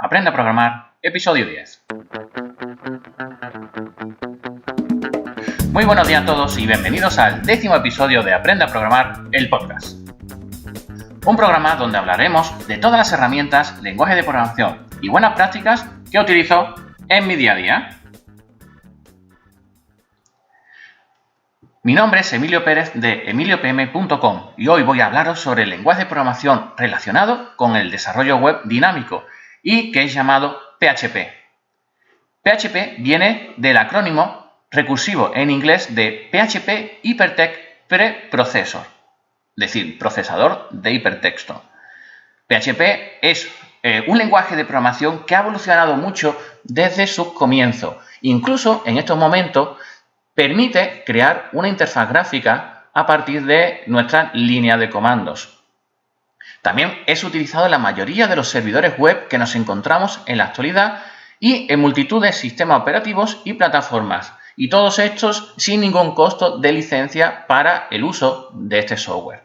Aprende a programar, episodio 10. Muy buenos días a todos y bienvenidos al 10º episodio de Aprende a programar, el podcast. Un programa donde hablaremos de todas las herramientas, lenguajes de programación y buenas prácticas que utilizo en mi día a día. Mi nombre es Emilio Pérez de emiliopm.com y hoy voy a hablaros sobre el lenguaje de programación relacionado con el desarrollo web dinámico y que es llamado PHP. PHP viene del acrónimo recursivo en inglés de PHP Hypertext Preprocessor, es decir, procesador de hipertexto. PHP es un lenguaje de programación que ha evolucionado mucho desde sus comienzos. Incluso en estos momentos permite crear una interfaz gráfica a partir de nuestra línea de comandos. También es utilizado en la mayoría de los servidores web que nos encontramos en la actualidad y en multitud de sistemas operativos y plataformas, y todos estos sin ningún costo de licencia para el uso de este software.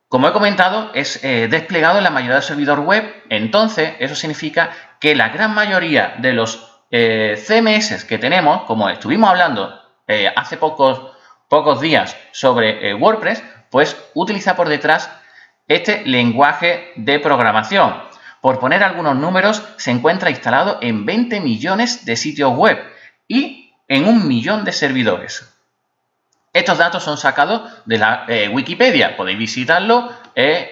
Como he comentado, es desplegado en la mayoría de los servidores web, entonces eso significa que la gran mayoría de los CMS que tenemos, como estuvimos hablando hace pocos días sobre WordPress, pues utiliza por detrás este lenguaje de programación. Por poner algunos números, se encuentra instalado en 20 millones de sitios web y en 1 millón de servidores. Estos datos son sacados de la Wikipedia. Podéis visitarlo y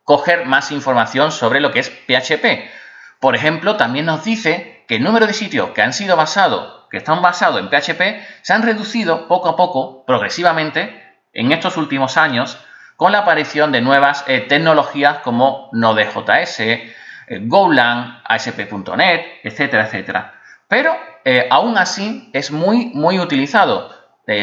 coger más información sobre lo que es PHP. Por ejemplo, también nos dice que el número de sitios que están basados en PHP se han reducido poco a poco, progresivamente, en estos últimos años, con la aparición de nuevas tecnologías como Node.js, Golang, ASP.NET, etcétera, etcétera. Pero aún así es muy utilizado.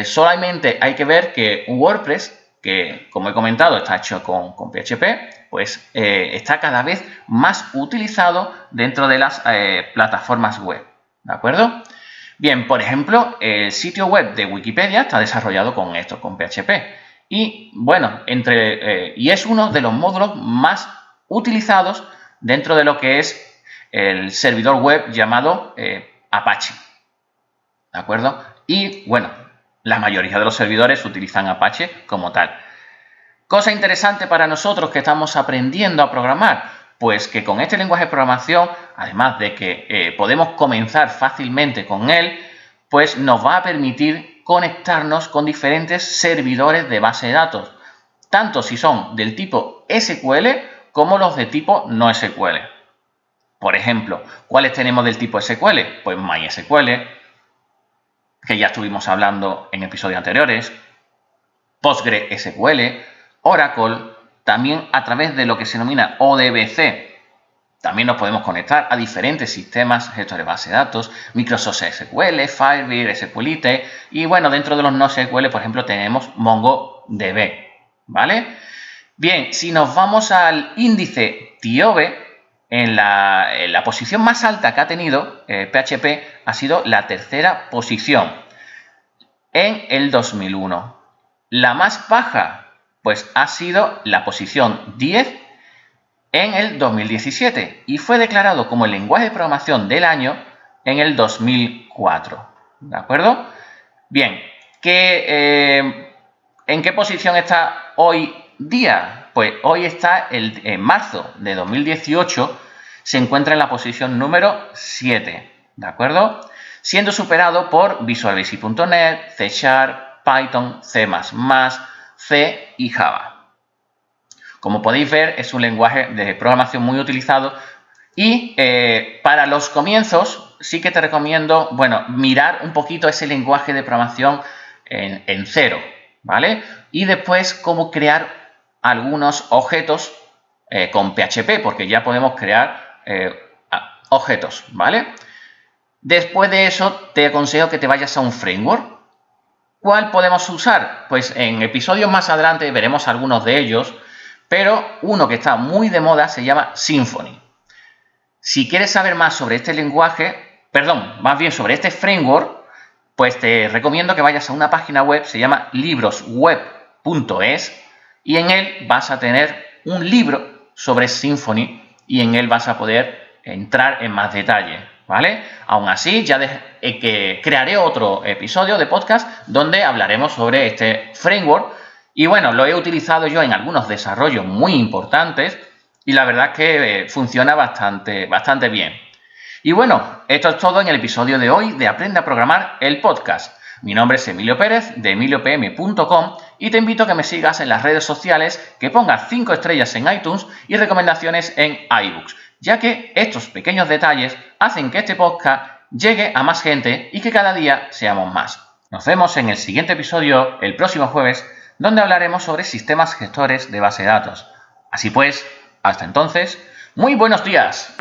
Solamente hay que ver que WordPress, que como he comentado está hecho con PHP, pues está cada vez más utilizado dentro de las plataformas web, ¿de acuerdo? Bien, por ejemplo, el sitio web de Wikipedia está desarrollado con PHP. Y bueno, y es uno de los módulos más utilizados dentro de lo que es el servidor web llamado Apache, ¿de acuerdo? Y bueno, la mayoría de los servidores utilizan Apache como tal. Cosa interesante para nosotros que estamos aprendiendo a programar, pues que con este lenguaje de programación, además de que podemos comenzar fácilmente con él, pues nos va a permitir conectarnos con diferentes servidores de base de datos, tanto si son del tipo SQL como los de tipo no SQL. Por ejemplo, ¿cuáles tenemos del tipo SQL? Pues MySQL, que ya estuvimos hablando en episodios anteriores, PostgreSQL, Oracle, también a través de lo que se denomina ODBC. También nos podemos conectar a diferentes sistemas gestores de base de datos, Microsoft SQL, Firebase, SQLite, y bueno, dentro de los no SQL, por ejemplo, tenemos MongoDB, ¿vale? Bien, si nos vamos al índice TIOBE, en la posición más alta que ha tenido PHP ha sido la tercera posición en el 2001. La más baja, pues ha sido la posición 10 en el 2017 y fue declarado como el lenguaje de programación del año en el 2004. ¿De acuerdo? Bien, ¿en qué posición está hoy día? Pues hoy está en marzo de 2018, se encuentra en la posición número 7, ¿de acuerdo? Siendo superado por Visual Basic.NET, C#, Python, C++, C y Java. Como podéis ver, es un lenguaje de programación muy utilizado y para los comienzos sí que te recomiendo, bueno, mirar un poquito ese lenguaje de programación en cero, ¿vale? Y después cómo crear algunos objetos con PHP, porque ya podemos crear objetos, ¿vale? Después de eso, te aconsejo que te vayas a un framework. ¿Cuál podemos usar? Pues en episodios más adelante veremos algunos de ellos, pero uno que está muy de moda se llama Symfony. Si quieres saber más sobre este más bien sobre este framework, pues te recomiendo que vayas a una página web, se llama librosweb.es, y en él vas a tener un libro sobre Symfony y en él vas a poder entrar en más detalle, ¿vale? Aún así, ya que crearé otro episodio de podcast donde hablaremos sobre este framework. Y bueno, lo he utilizado yo en algunos desarrollos muy importantes y la verdad es que funciona bastante bien. Y bueno, esto es todo en el episodio de hoy de Aprende a Programar, el podcast. Mi nombre es Emilio Pérez de emiliopm.com y te invito a que me sigas en las redes sociales, que pongas 5 estrellas en iTunes y recomendaciones en iBooks, ya que estos pequeños detalles hacen que este podcast llegue a más gente y que cada día seamos más. Nos vemos en el siguiente episodio el próximo jueves, donde hablaremos sobre sistemas gestores de base de datos. Así pues, hasta entonces, muy buenos días.